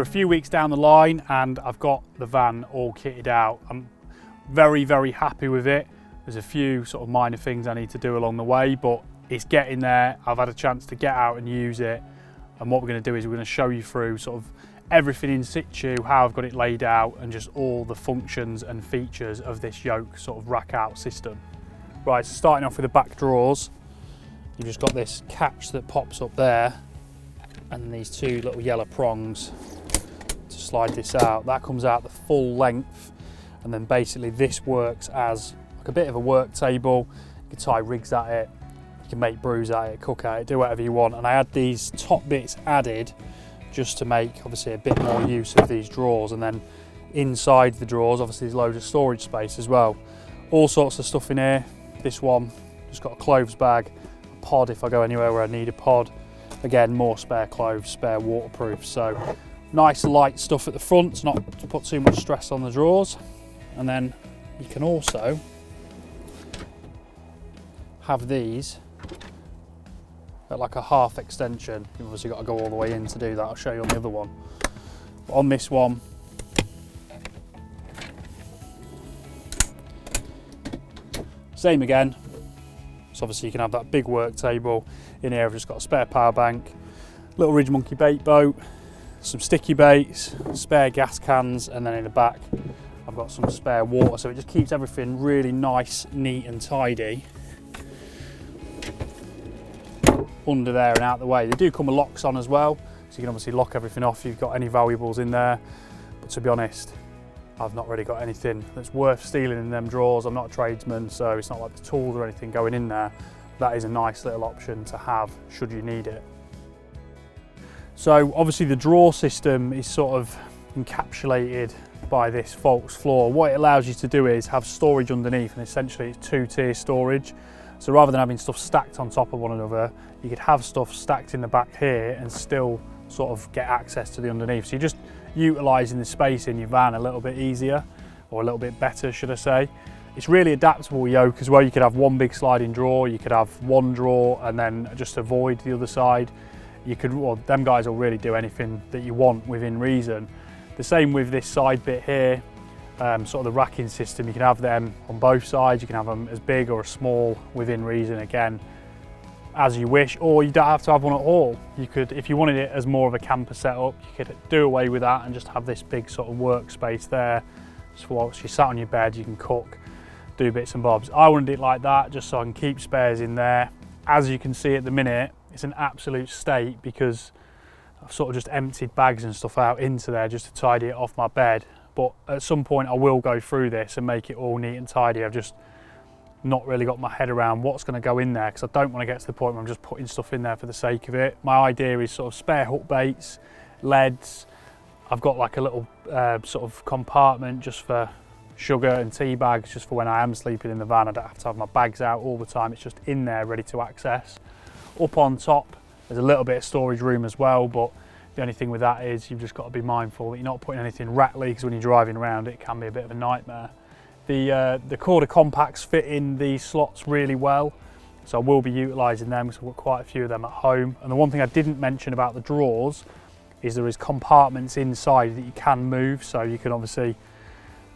few weeks down the line and I've got the van all kitted out. I'm very, very happy with it. There's a few sort of minor things I need to do along the way, but it's getting there. I've had a chance to get out and use it. And what we're going to do is we're going to show you through sort of everything in situ, how I've got it laid out, and just all the functions and features of this Yoke sort of rack out system. Right, so starting off with the back drawers, you've just got this catch that pops up there, and these two little yellow prongs to slide this out. That comes out the full length, and then basically this works as like a bit of a work table. You can tie rigs at it, you can make brews at it, cook at it, do whatever you want. And I had these top bits added just to make obviously a bit more use of these drawers, and then inside the drawers obviously there's loads of storage space as well. All sorts of stuff in here. This one just got a clothes bag, a pod if I go anywhere where I need a pod. Again, more spare clothes, spare waterproof. So nice light stuff at the front to not to put too much stress on the drawers. And then you can also have these at like a half extension. You've obviously got to go all the way in to do that. I'll show you on the other one. But on this one, same again. So obviously you can have that big work table. In here I've just got a spare power bank, little Ridge Monkey bait boat, some sticky baits, spare gas cans, and then in the back I've got some spare water. So it just keeps everything really nice, neat and tidy under there and out the way. They do come with locks on as well, so you can obviously lock everything off if you've got any valuables in there. But to be honest, I've not really got anything that's worth stealing in them drawers. I'm not a tradesman, so it's not like the tools or anything going in there. That is a nice little option to have should you need it. So obviously the drawer system is sort of encapsulated by this false floor. What it allows you to do is have storage underneath, and essentially it's two-tier storage. So rather than having stuff stacked on top of one another, you could have stuff stacked in the back here and still sort of get access to the underneath. So you're just utilising the space in your van a little bit easier, or a little bit better, should I say. It's really adaptable Yoke as well. You could have one big sliding drawer, you could have one drawer and then just avoid the other side. You could, well, them guys will really do anything that you want within reason. The same with this side bit here, sort of the racking system. You can have them on both sides. You can have them as big or as small within reason, again, as you wish, or you don't have to have one at all. You could, if you wanted it as more of a camper setup, you could do away with that and just have this big sort of workspace there. So whilst you sat on your bed, you can cook, do bits and bobs. I wanted it like that just so I can keep spares in there. As you can see at the minute, it's an absolute state because I've sort of just emptied bags and stuff out into there just to tidy it off my bed. But at some point I will go through this and make it all neat and tidy. I've just not really got my head around what's going to go in there, because I don't want to get to the point where I'm just putting stuff in there for the sake of it. My idea is sort of spare hook baits, leads. I've got like a little sort of compartment just for sugar and tea bags, just for when I am sleeping in the van. I don't have to have my bags out all the time. It's just in there ready to access. Up on top there's a little bit of storage room as well, but the only thing with that is you've just got to be mindful that you're not putting anything rattly, because when you're driving around it can be a bit of a nightmare. The quarter compacts fit in these slots really well, so I will be utilising them because I've got quite a few of them at home. And the one thing I didn't mention about the drawers is there is compartments inside that you can move, so you can obviously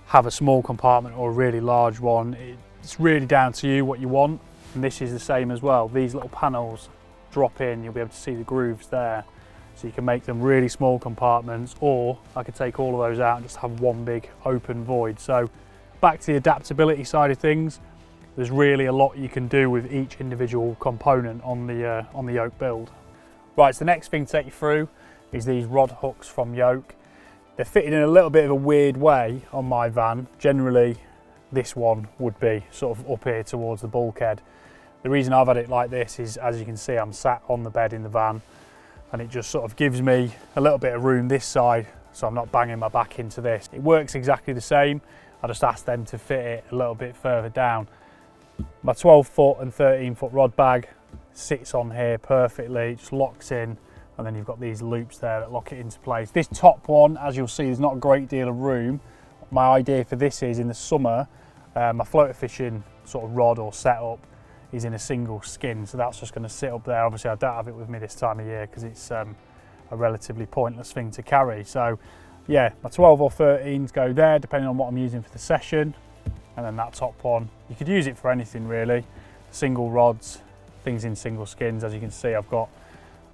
have a small compartment or a really large one. It's really down to you what you want, and this is the same as well. These little panels drop in, you'll be able to see the grooves there, so you can make them really small compartments, or I could take all of those out and just have one big open void. So back to the adaptability side of things, there's really a lot you can do with each individual component on the Yoke build. Right, so the next thing to take you through is these rod hooks from Yoke. They're fitted in a little bit of a weird way on my van. Generally, this one would be sort of up here towards the bulkhead. The reason I've had it like this is, as you can see, I'm sat on the bed in the van, and it just sort of gives me a little bit of room this side, so I'm not banging my back into this. It works exactly the same. I just asked them to fit it a little bit further down. My 12-foot and 13-foot rod bag sits on here perfectly, just locks in, and then you've got these loops there that lock it into place. This top one, as you'll see, there's not a great deal of room. My idea for this is, in the summer, my floater fishing sort of rod or setup is in a single skin, so that's just going to sit up there. Obviously I don't have it with me this time of year because it's a a relatively pointless thing to carry. So yeah, my 12 or 13s go there depending on what I'm using for the session, and then that top one, you could use it for anything really. Single rods, things in single skins. As you can see, I've got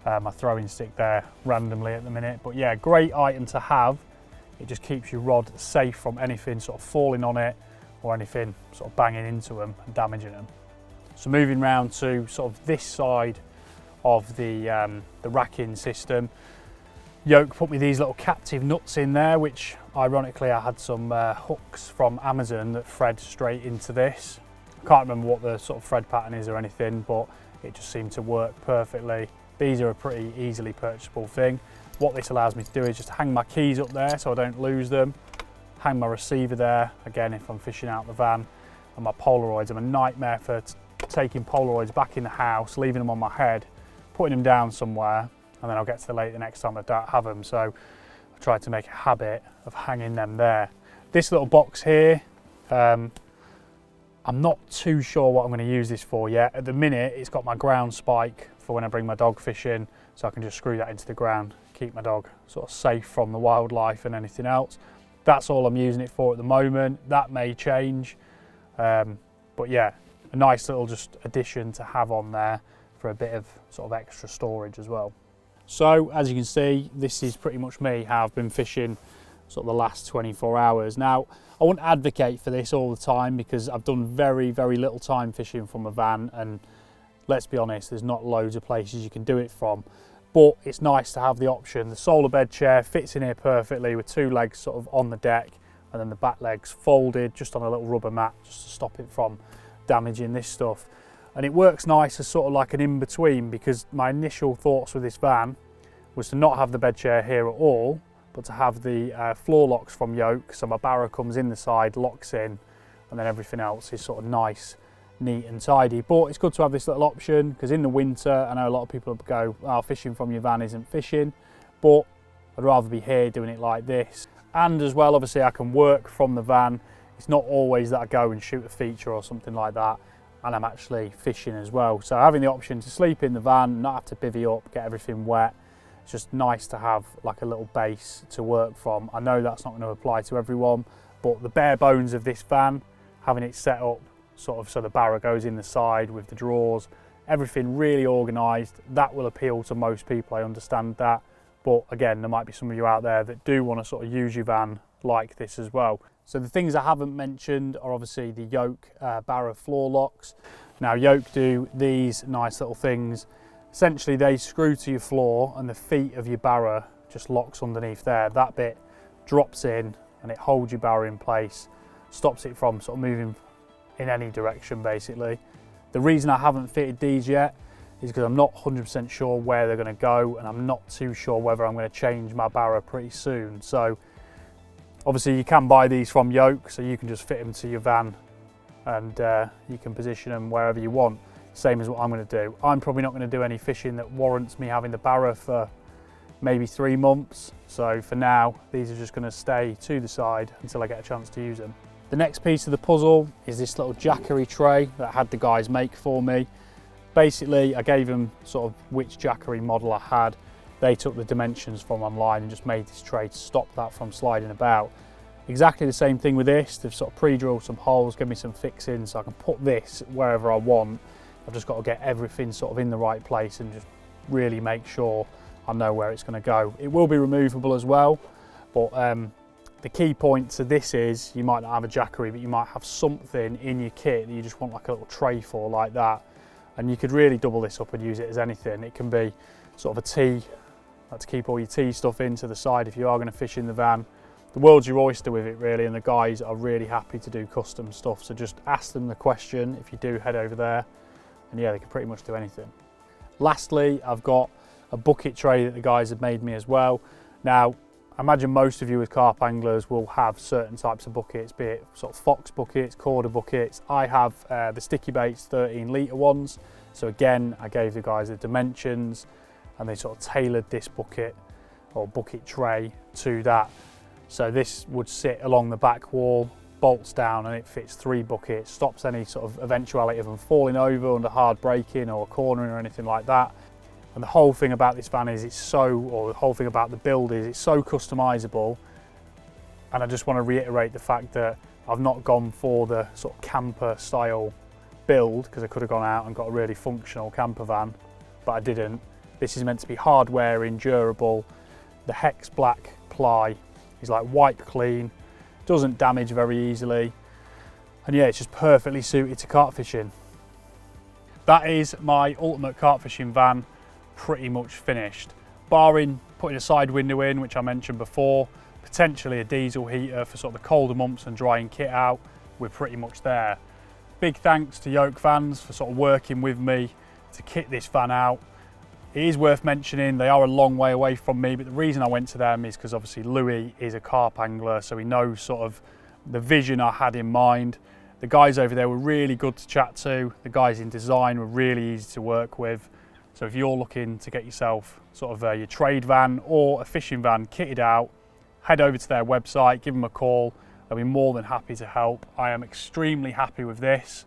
my throwing stick there randomly at the minute, but yeah, great item to have. It just keeps your rod safe from anything sort of falling on it or anything sort of banging into them and damaging them. So moving round to sort of this side of the racking system, Yoke put me these little captive nuts in there, which ironically I had some hooks from Amazon that thread straight into this. I can't remember what the sort of thread pattern is or anything, but it just seemed to work perfectly. These are a pretty easily purchasable thing. What this allows me to do is just hang my keys up there so I don't lose them, hang my receiver there, again if I'm fishing out the van, and my Polaroids. I'm a nightmare for taking Polaroids back in the house, leaving them on my head, putting them down somewhere, and then I'll get to the lake the next time I don't have them. So I tried to make a habit of hanging them there. This little box here, I'm not too sure what I'm going to use this for yet. At the minute, it's got my ground spike for when I bring my dog fishing, so I can just screw that into the ground, keep my dog sort of safe from the wildlife and anything else. That's all I'm using it for at the moment. That may change, but yeah, a nice little just addition to have on there for a bit of sort of extra storage as well. So as you can see, this is pretty much me how I've been fishing sort of the last 24 hours. Now, I wouldn't advocate for this all the time because I've done very, very little time fishing from a van, and let's be honest, there's not loads of places you can do it from, but it's nice to have the option. The solar bed chair fits in here perfectly with two legs sort of on the deck, and then the back legs folded just on a little rubber mat just to stop it from damaging this stuff. And it works nice as sort of like an in-between, because my initial thoughts with this van was to not have the bed chair here at all, but to have the floor locks from Yoke, so my Barrow comes in the side, locks in, and then everything else is sort of nice, neat and tidy. But it's good to have this little option, because in the winter, I know a lot of people go, oh, fishing from your van isn't fishing, but I'd rather be here doing it like this. And as well, obviously I can work from the van. It's not always that I go and shoot a feature or something like that, and I'm actually fishing as well. So having the option to sleep in the van, not have to bivvy up, get everything wet, it's just nice to have like a little base to work from. I know that's not going to apply to everyone, but the bare bones of this van, having it set up sort of so the Barrow goes in the side with the drawers, everything really organised, that will appeal to most people, I understand that. But again, there might be some of you out there that do want to sort of use your van like this as well. So the things I haven't mentioned are obviously the Yoke Barrow floor locks. Now Yoke do these nice little things. Essentially they screw to your floor and the feet of your Barrow just locks underneath there. That bit drops in and it holds your Barrow in place, stops it from sort of moving in any direction basically. The reason I haven't fitted these yet is because I'm not 100% sure where they're going to go, and I'm not too sure whether I'm going to change my Barrow pretty soon. So obviously you can buy these from Yoke, so you can just fit them to your van and you can position them wherever you want. Same as what I'm going to do. I'm probably not going to do any fishing that warrants me having the Barrow for maybe 3 months. So for now, these are just going to stay to the side until I get a chance to use them. The next piece of the puzzle is this little jackery tray that I had the guys make for me. Basically, I gave them sort of which jackery model I had. They took the dimensions from online and just made this tray to stop that from sliding about. Exactly the same thing with this. They've sort of pre-drilled some holes, give me some fixings so I can put this wherever I want. I've just got to get everything sort of in the right place and just really make sure I know where it's going to go. It will be removable as well, but the key point to this is you might not have a jackery, but you might have something in your kit that you just want like a little tray for like that. And you could really double this up and use it as anything. It can be sort of a tea, like to keep all your tea stuff in to the side if you are going to fish in the van. The world's your oyster with it really, and the guys are really happy to do custom stuff. So just ask them the question if you do head over there, and yeah, they can pretty much do anything. Lastly, I've got a bucket tray that the guys have made me as well. Now, I imagine most of you as carp anglers will have certain types of buckets, be it sort of fox buckets, corder buckets. I have the Sticky Baits 13 litre ones. So again, I gave the guys the dimensions and they sort of tailored this bucket or bucket tray to that. So this would sit along the back wall, bolts down, and it fits 3 buckets, stops any sort of eventuality of them falling over under hard braking or cornering or anything like that. And the whole thing about this van is the whole thing about the build is it's so customizable. And I just want to reiterate the fact that I've not gone for the sort of camper style build, because I could have gone out and got a really functional camper van, but I didn't. This is meant to be hard wearing, durable. The Hex Black ply is like wipe clean, doesn't damage very easily. And yeah, it's just perfectly suited to carp fishing. That is my ultimate carp fishing van pretty much finished. Barring putting a side window in, which I mentioned before, potentially a diesel heater for sort of the colder months and drying kit out, we're pretty much there. Big thanks to Yoke Vans for sort of working with me to kit this van out. It is worth mentioning they are a long way away from me, but the reason I went to them is because obviously Louis is a carp angler, so he knows sort of the vision I had in mind. The guys over there were really good to chat to. The guys in design were really easy to work with. So if you're looking to get yourself sort of your trade van or a fishing van kitted out, head over to their website, give them a call. They'll be more than happy to help. I am extremely happy with this,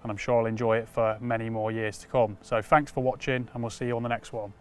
and I'm sure I'll enjoy it for many more years to come. So thanks for watching, and we'll see you on the next one.